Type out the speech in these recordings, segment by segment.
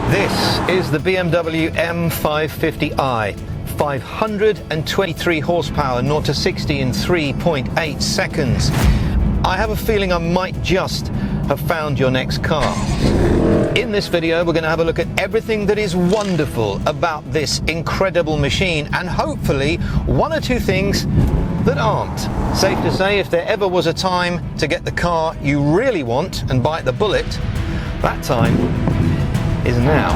This is the BMW M550i, 523 horsepower, 0 to 60 in 3.8 seconds. I have a feeling I might just have found your next car. In this video, we're going to have a look at everything that is wonderful about this incredible machine, and hopefully one or two things that aren't. Safe to say, if there ever was a time to get the car you really want and bite the bullet, that time is now.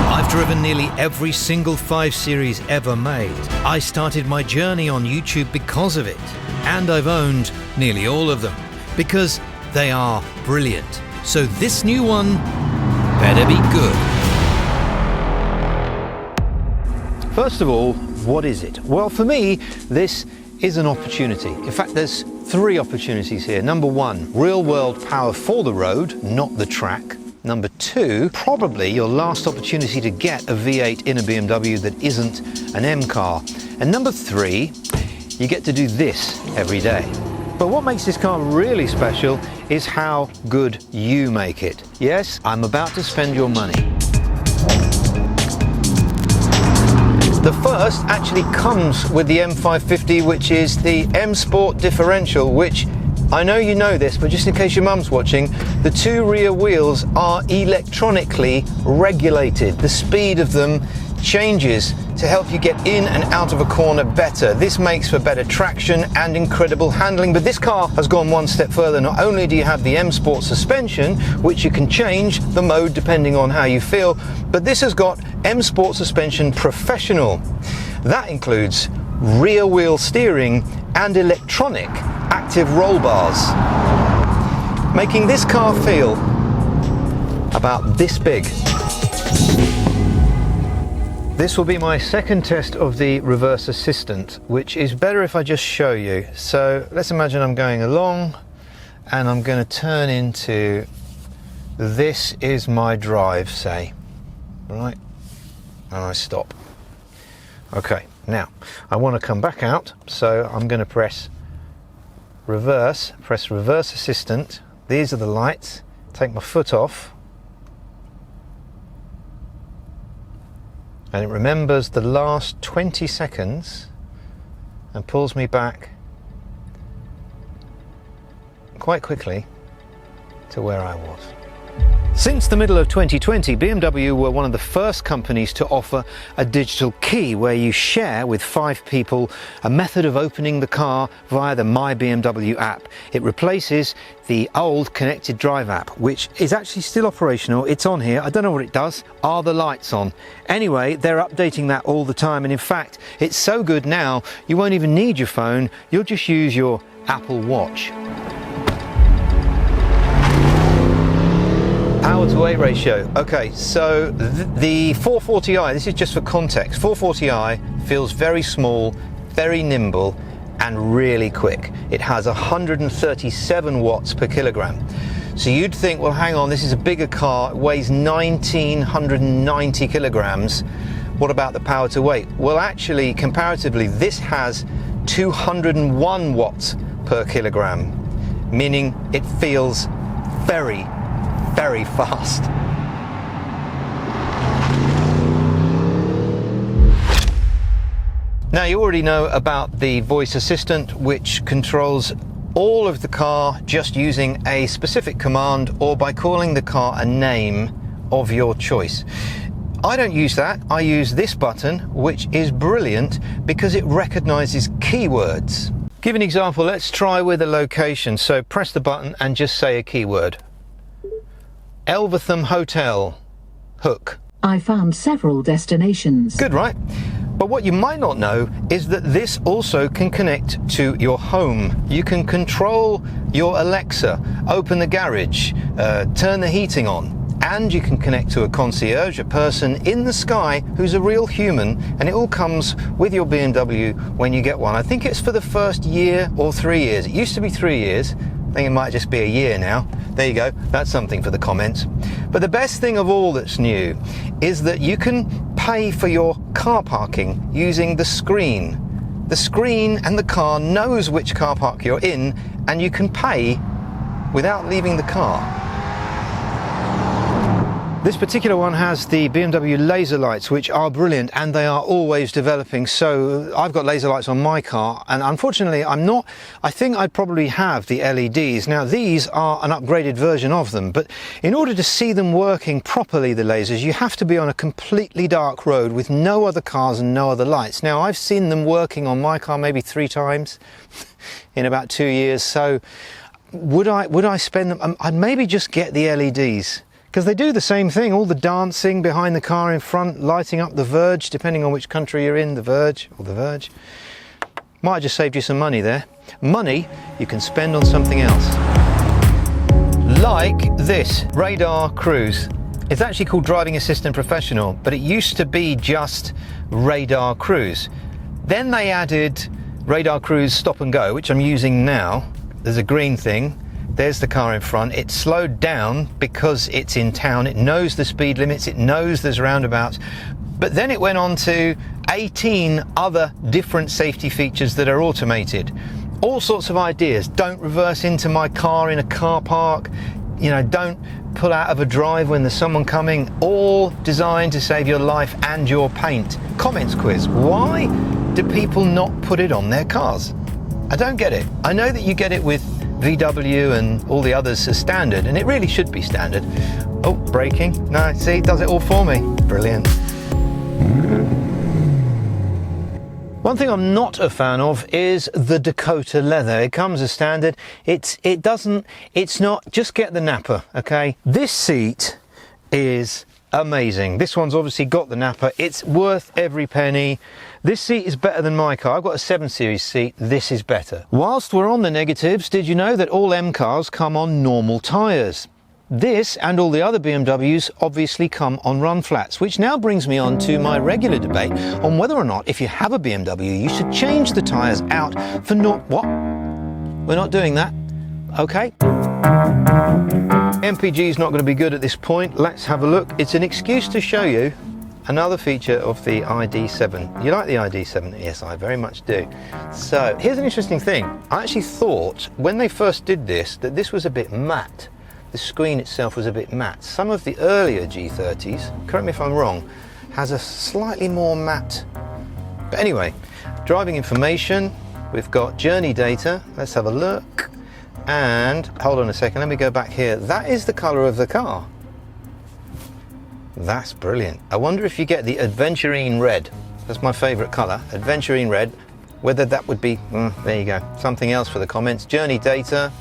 I've driven nearly every single 5 Series ever made. I started my journey on YouTube because of it, and I've owned nearly all of them because they are brilliant. So this new one better be good. First of all, what is it? Well, for me, this is an opportunity. In fact, there's 3 opportunities here. Number 1, real-world power for the road, not the track. Number 2, probably your last opportunity to get a V8 in a BMW that isn't an M car. And number 3, you get to do this every day. But what makes this car really special is how good you make it. Yes, I'm about to spend your money. The first actually comes with the M550, which is the M Sport Differential, which I know you know this, but just in case your mum's watching, the 2 rear wheels are electronically regulated. The speed of them changes to help you get in and out of a corner better. This makes for better traction and incredible handling, but this car has gone one step further. Not only do you have the M Sport suspension, which you can change the mode depending on how you feel, but this has got M Sport Suspension Professional. That includes rear wheel steering and electronic active roll bars, making this car feel about this big. This will be my second test of the reverse assistant, which is better if I just show you. So let's imagine I'm going along and I'm going to turn into, this is my drive, say, right, and I stop. Okay, now I want to come back out, so I'm going to press reverse assistant. These are the lights. Take my foot off, and it remembers the last 20 seconds and pulls me back quite quickly to where I was. Since the middle of 2020, BMW were one of the first companies to offer a digital key where you share with 5 people a method of opening the car via the My BMW app. It replaces the old Connected Drive app, which is actually still operational. It's on here. I don't know what it does. Are the lights on? Anyway, they're updating that all the time, and in fact, it's so good now, you won't even need your phone. You'll just use your Apple Watch. Power to weight ratio. Okay, so the 440i, this is just for context, 440i feels very small, very nimble, and really quick. It has 137 watts per kilogram. So you'd think, well, hang on, this is a bigger car, it weighs 1,990 kilograms. What about the power to weight? Well, actually, comparatively, this has 201 watts per kilogram, meaning it feels very fast. Now, you already know about the voice assistant, which controls all of the car just using a specific command or by calling the car a name of your choice. I don't use that. I use this button, which is brilliant because it recognizes keywords. Give an example. Let's try with a location. So press the button and just say a keyword. Elvetham Hotel, Hook. I found several destinations. Good, right? But what you might not know is that this also can connect to your home. You can control your Alexa, open the garage, turn the heating on, and you can connect to a concierge, a person in the sky who's a real human, and it all comes with your BMW when you get one. I think it's for the first year or 3 years. It used to be 3 years. I think it might just be a year now. There you go, that's something for the comments. But the best thing of all that's new is that you can pay for your car parking using the screen. The screen and the car knows which car park you're in, and you can pay without leaving the car. This particular one has the BMW Laser lights, which are brilliant, and they are always developing. So I've got laser lights on my car, and unfortunately I think I'd probably have the LEDs. Now these are an upgraded version of them, but in order to see them working properly, the lasers, you have to be on a completely dark road with no other cars and no other lights. Now I've seen them working on my car maybe 3 times in about 2 years. So would I spend them? I'd maybe just get the LEDs. Because they do the same thing, all the dancing behind the car in front, lighting up the verge, depending on which country you're in, the verge or the verge. Might have just saved you some money there. Money you can spend on something else. Like this radar cruise. It's actually called Driving Assistant Professional, but it used to be just radar cruise. Then they added radar cruise stop and go, which I'm using now. There's a green thing. There's the car in front. It's slowed down because it's in town. It knows the speed limits. It knows there's roundabouts. But then it went on to 18 other different safety features that are automated. All sorts of ideas. Don't reverse into my car in a car park. You know, don't pull out of a drive when there's someone coming. All designed to save your life and your paint. Comments quiz. Why do people not put it on their cars? I don't get it. I know that you get it with VW and all the others as standard, and it really should be standard. Oh, braking. No, see, it does it all for me. Brilliant. One thing I'm not a fan of is the Dakota leather. It comes as standard. It's not, just get the napper, okay? This seat is amazing. This one's obviously got the napper. It's worth every penny. This seat is better than my car. I've got a 7 Series seat. This is better. Whilst we're on the negatives, did you know that all M cars come on normal tyres? This and all the other BMWs obviously come on run flats, which now brings me on to my regular debate on whether or not, if you have a BMW, you should change the tyres out for what? We're not doing that. Okay. MPG is not going to be good at this point. Let's have a look. It's an excuse to show you another feature of the ID7. You like the ID7? Yes, I very much do. So here's an interesting thing. I actually thought when they first did this that this was a bit matte. The screen itself was a bit matte. Some of the earlier G30s, correct me if I'm wrong, has a slightly more matte. But anyway, driving information. We've got journey data. Let's have a look. And hold on a second, let me go back here. That is the colour of the car. That's brilliant. I wonder if you get the Adventurine red. That's my favourite colour, Adventurine red. Whether that would be, there you go, something else for the comments. Journey data,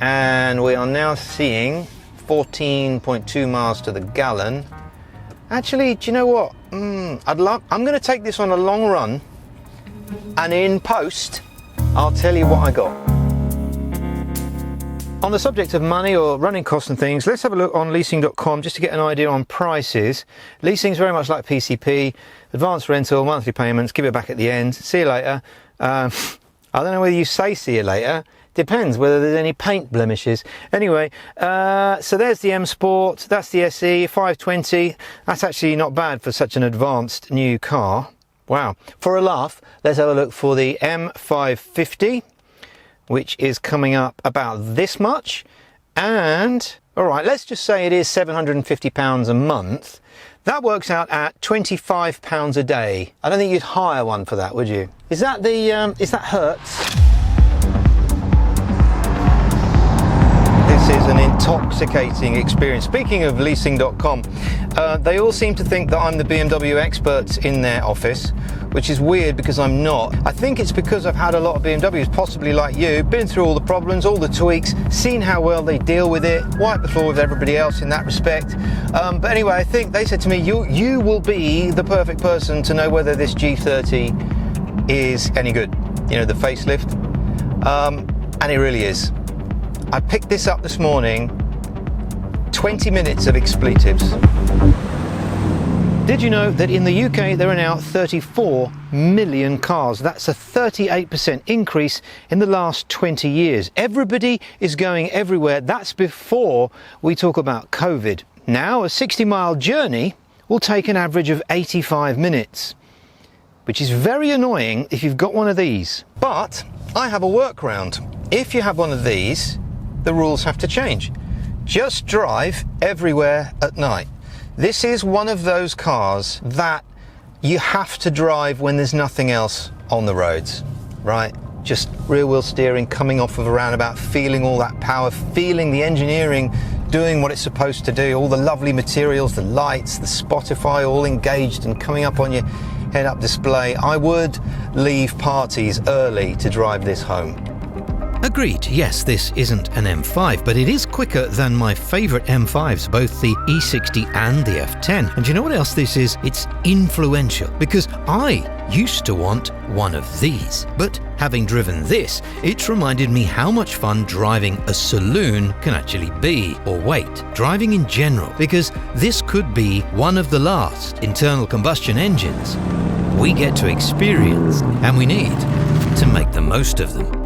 and we are now seeing 14.2 miles to the gallon. Actually, do you know what? I'm going to take this on a long run, and in post, I'll tell you what I got. On the subject of money or running costs and things, let's have a look on Leasing.com just to get an idea on prices. Leasing's very much like PCP, advance rental, monthly payments, give it back at the end, see you later. I don't know whether you say see you later, depends whether there's any paint blemishes. Anyway, so there's the M Sport, that's the SE, 520, that's actually not bad for such an advanced new car. Wow. For a laugh, let's have a look for the M550. Which is coming up about this much, and all right, let's just say it is £750 a month. That works out at £25 a day. I don't think you'd hire one for that, would you? Is that Hertz? This is an intoxicating experience. Speaking of Leasing.com, they all seem to think that I'm the BMW expert in their office, which is weird because I'm not. I think it's because I've had a lot of BMWs, possibly like you, been through all the problems, all the tweaks, seen how well they deal with it, wiped the floor with everybody else in that respect. But anyway, I think they said to me, you will be the perfect person to know whether this G30 is any good. You know, the facelift. And it really is. I picked this up this morning, 20 minutes of expletives. Did you know that in the UK there are now 34 million cars? That's a 38% increase in the last 20 years. Everybody is going everywhere. That's before we talk about COVID. Now a 60-mile journey will take an average of 85 minutes, which is very annoying if you've got one of these. But I have a workaround. If you have one of these, the rules have to change. Just drive everywhere at night. This is one of those cars that you have to drive when there's nothing else on the roads, right? Just rear wheel steering, coming off of a roundabout, feeling all that power, feeling the engineering doing what it's supposed to do, all the lovely materials, the lights, the Spotify all engaged and coming up on your head-up display. I would leave parties early to drive this home. Agreed, yes, this isn't an M5, but it is quicker than my favourite M5s, both the E60 and the F10. And you know what else this is? It's influential, because I used to want one of these. But having driven this, it's reminded me how much fun driving a saloon can actually be. Or wait, driving in general, because this could be one of the last internal combustion engines we get to experience, and we need to make the most of them.